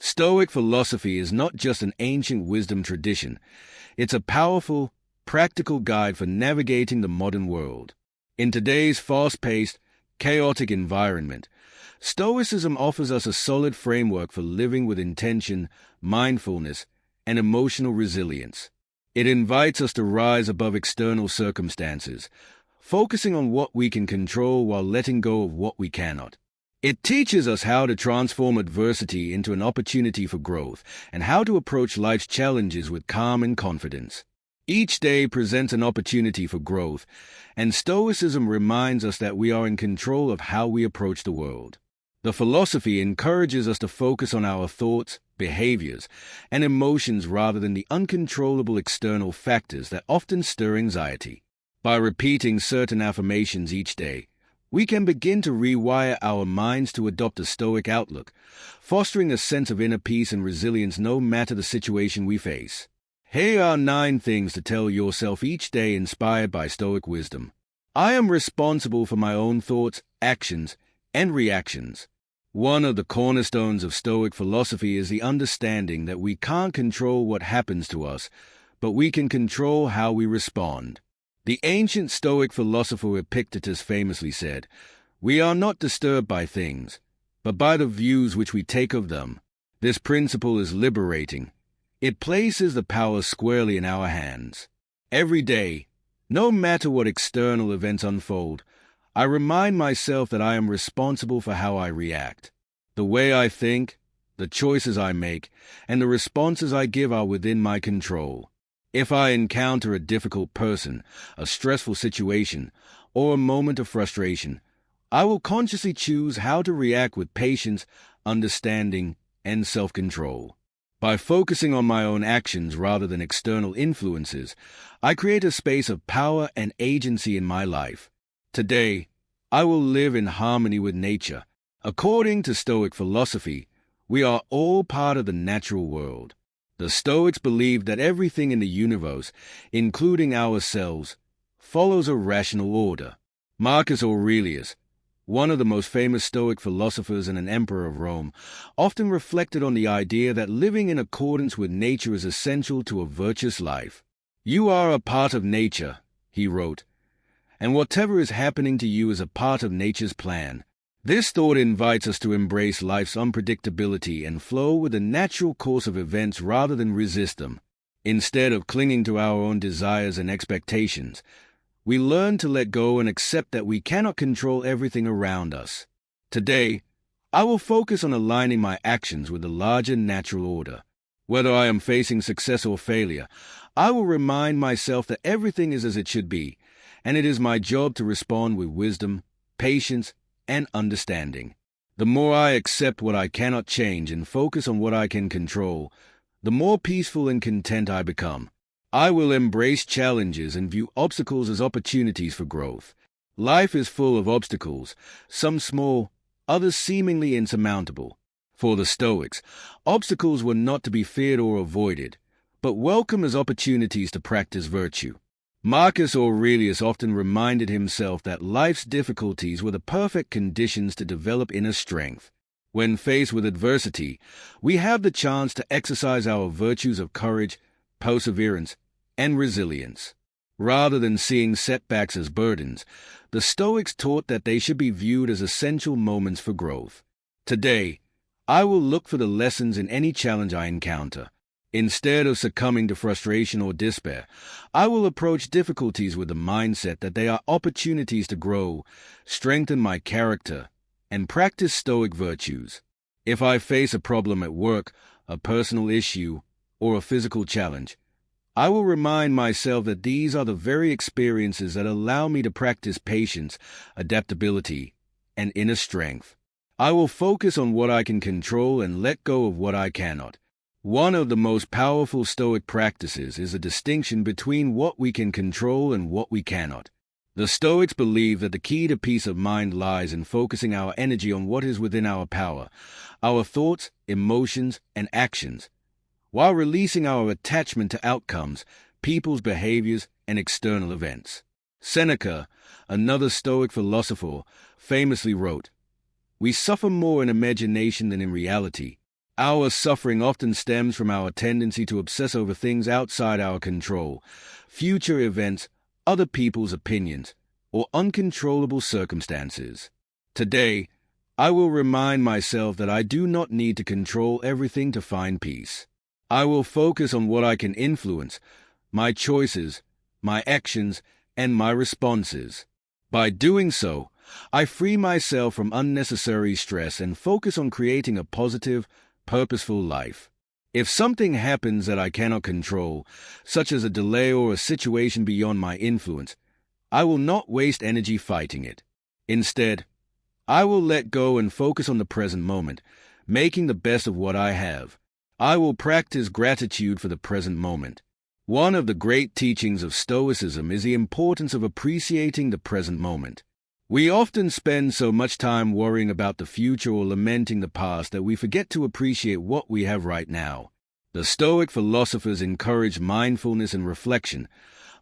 Stoic philosophy is not just an ancient wisdom tradition. It's a powerful, practical guide for navigating the modern world. In today's fast-paced, chaotic environment, Stoicism offers us a solid framework for living with intention, mindfulness, and emotional resilience. It invites us to rise above external circumstances, focusing on what we can control while letting go of what we cannot. It teaches us how to transform adversity into an opportunity for growth and how to approach life's challenges with calm and confidence. Each day presents an opportunity for growth, and Stoicism reminds us that we are in control of how we approach the world. The philosophy encourages us to focus on our thoughts, behaviors, and emotions rather than the uncontrollable external factors that often stir anxiety. By repeating certain affirmations each day, we can begin to rewire our minds to adopt a Stoic outlook, fostering a sense of inner peace and resilience no matter the situation we face. Here are 9 things to tell yourself each day inspired by Stoic wisdom. I am responsible for my own thoughts, actions, and reactions. One of the cornerstones of Stoic philosophy is the understanding that we can't control what happens to us, but we can control how we respond. The ancient Stoic philosopher Epictetus famously said, "We are not disturbed by things, but by the views which we take of them." This principle is liberating. It places the power squarely in our hands. Every day, no matter what external events unfold, I remind myself that I am responsible for how I react. The way I think, the choices I make, and the responses I give are within my control. If I encounter a difficult person, a stressful situation, or a moment of frustration, I will consciously choose how to react with patience, understanding, and self-control. By focusing on my own actions rather than external influences, I create a space of power and agency in my life. Today, I will live in harmony with nature. According to Stoic philosophy, we are all part of the natural world. The Stoics believe that everything in the universe, including ourselves, follows a rational order. Marcus Aurelius, one of the most famous Stoic philosophers and an emperor of Rome, often reflected on the idea that living in accordance with nature is essential to a virtuous life. "You are a part of nature," he wrote, "and whatever is happening to you is a part of nature's plan." This thought invites us to embrace life's unpredictability and flow with the natural course of events rather than resist them. Instead of clinging to our own desires and expectations, we learn to let go and accept that we cannot control everything around us. Today, I will focus on aligning my actions with the larger natural order. Whether I am facing success or failure, I will remind myself that everything is as it should be, and it is my job to respond with wisdom, patience, and understanding. The more I accept what I cannot change and focus on what I can control, the more peaceful and content I become. I will embrace challenges and view obstacles as opportunities for growth. Life is full of obstacles, some small, others seemingly insurmountable. For the Stoics, obstacles were not to be feared or avoided, but welcome as opportunities to practice virtue. Marcus Aurelius often reminded himself that life's difficulties were the perfect conditions to develop inner strength. When faced with adversity, we have the chance to exercise our virtues of courage, perseverance, and resilience. Rather than seeing setbacks as burdens, the Stoics taught that they should be viewed as essential moments for growth. Today, I will look for the lessons in any challenge I encounter. Instead of succumbing to frustration or despair, I will approach difficulties with the mindset that they are opportunities to grow, strengthen my character, and practice Stoic virtues. If I face a problem at work, a personal issue, or a physical challenge, I will remind myself that these are the very experiences that allow me to practice patience, adaptability, and inner strength. I will focus on what I can control and let go of what I cannot. One of the most powerful Stoic practices is the distinction between what we can control and what we cannot. The Stoics believe that the key to peace of mind lies in focusing our energy on what is within our power, our thoughts, emotions, and actions, while releasing our attachment to outcomes, people's behaviors, and external events. Seneca, another Stoic philosopher, famously wrote, "We suffer more in imagination than in reality. Our suffering often stems from our tendency to obsess over things outside our control, future events, other people's opinions, or uncontrollable circumstances. Today, I will remind myself that I do not need to control everything to find peace. I will focus on what I can influence, my choices, my actions, and my responses. By doing so, I free myself from unnecessary stress and focus on creating a positive, purposeful life. If something happens that I cannot control, such as a delay or a situation beyond my influence, I will not waste energy fighting it. Instead, I will let go and focus on the present moment, making the best of what I have. I will practice gratitude for the present moment. One of the great teachings of Stoicism is the importance of appreciating the present moment. We often spend so much time worrying about the future or lamenting the past that we forget to appreciate what we have right now. The Stoic philosophers encourage mindfulness and reflection,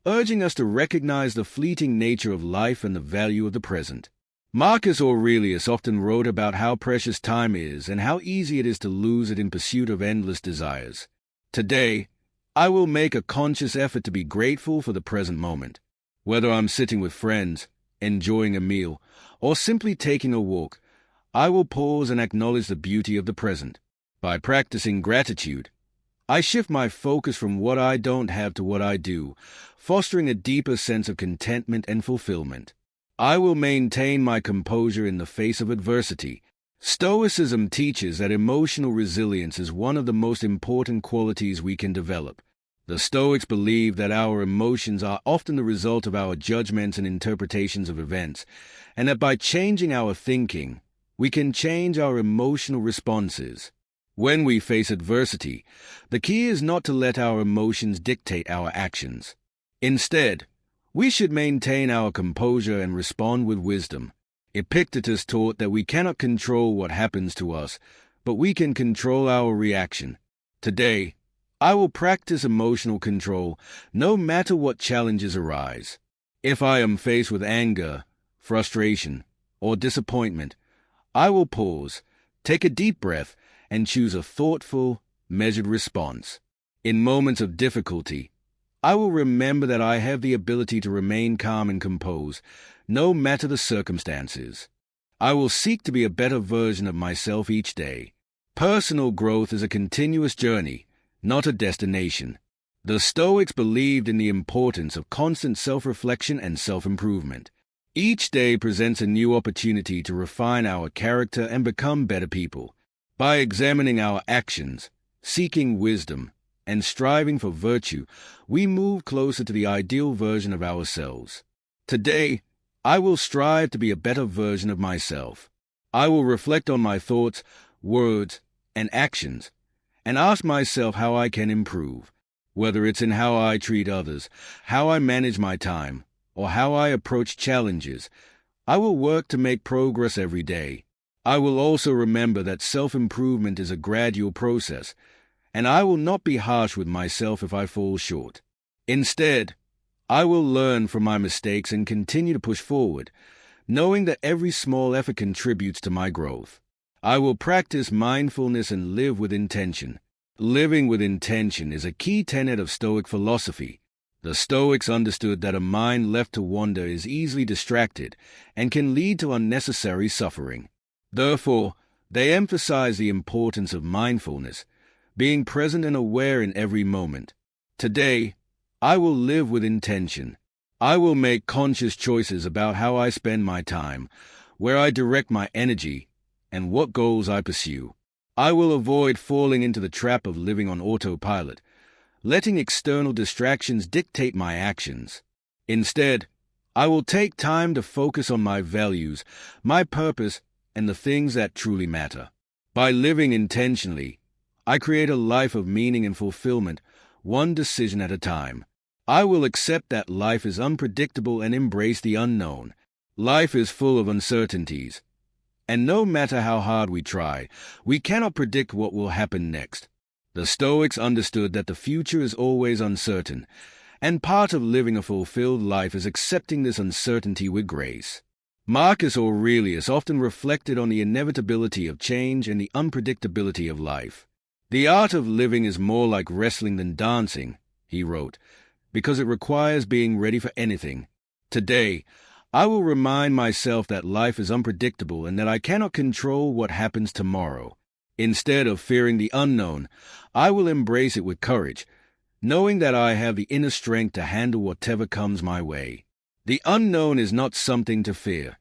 urging us to recognize the fleeting nature of life and the value of the present. Marcus Aurelius often wrote about how precious time is and how easy it is to lose it in pursuit of endless desires. Today, I will make a conscious effort to be grateful for the present moment. Whether I'm sitting with friends, enjoying a meal, or simply taking a walk, I will pause and acknowledge the beauty of the present. By practicing gratitude, I shift my focus from what I don't have to what I do, fostering a deeper sense of contentment and fulfillment. I will maintain my composure in the face of adversity. Stoicism teaches that emotional resilience is one of the most important qualities we can develop. The Stoics believe that our emotions are often the result of our judgments and interpretations of events, and that by changing our thinking, we can change our emotional responses. When we face adversity, the key is not to let our emotions dictate our actions. Instead, we should maintain our composure and respond with wisdom. Epictetus taught that we cannot control what happens to us, but we can control our reaction. Today, I will practice emotional control no matter what challenges arise. If I am faced with anger, frustration, or disappointment, I will pause, take a deep breath, and choose a thoughtful, measured response. In moments of difficulty, I will remember that I have the ability to remain calm and composed, no matter the circumstances. I will seek to be a better version of myself each day. Personal growth is a continuous journey, not a destination. The Stoics believed in the importance of constant self-reflection and self-improvement. Each day presents a new opportunity to refine our character and become better people. By examining our actions, seeking wisdom, and striving for virtue, we move closer to the ideal version of ourselves. Today, I will strive to be a better version of myself. I will reflect on my thoughts, words, and actions, and ask myself how I can improve. Whether it's in how I treat others, how I manage my time, or how I approach challenges, I will work to make progress every day. I will also remember that self-improvement is a gradual process, and I will not be harsh with myself if I fall short. Instead, I will learn from my mistakes and continue to push forward, knowing that every small effort contributes to my growth. I will practice mindfulness and live with intention. Living with intention is a key tenet of Stoic philosophy. The Stoics understood that a mind left to wander is easily distracted and can lead to unnecessary suffering. Therefore, they emphasize the importance of mindfulness, being present and aware in every moment. Today, I will live with intention. I will make conscious choices about how I spend my time, where I direct my energy, and what goals I pursue. I will avoid falling into the trap of living on autopilot, letting external distractions dictate my actions. Instead, I will take time to focus on my values, my purpose, and the things that truly matter. By living intentionally, I create a life of meaning and fulfillment, one decision at a time. I will accept that life is unpredictable and embrace the unknown. Life is full of uncertainties, and no matter how hard we try, we cannot predict what will happen next. The Stoics understood that the future is always uncertain, and part of living a fulfilled life is accepting this uncertainty with grace. Marcus Aurelius often reflected on the inevitability of change and the unpredictability of life. "The art of living is more like wrestling than dancing," he wrote, "because it requires being ready for anything. Today, I will remind myself that life is unpredictable and that I cannot control what happens tomorrow. Instead of fearing the unknown, I will embrace it with courage, knowing that I have the inner strength to handle whatever comes my way." The unknown is not something to fear.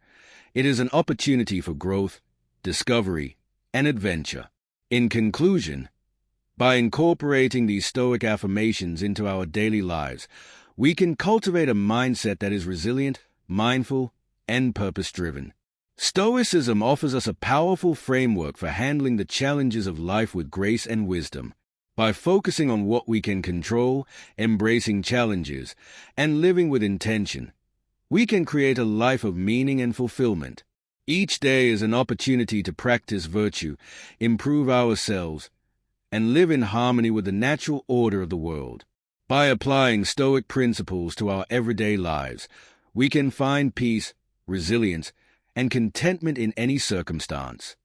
It is an opportunity for growth, discovery, and adventure. In conclusion, by incorporating these Stoic affirmations into our daily lives, we can cultivate a mindset that is resilient, mindful, and purpose-driven. Stoicism offers us a powerful framework for handling the challenges of life with grace and wisdom. By focusing on what we can control, embracing challenges, and living with intention, we can create a life of meaning and fulfillment. Each day is an opportunity to practice virtue, improve ourselves, and live in harmony with the natural order of the world. By applying Stoic principles to our everyday lives, we can find peace, resilience, and contentment in any circumstance.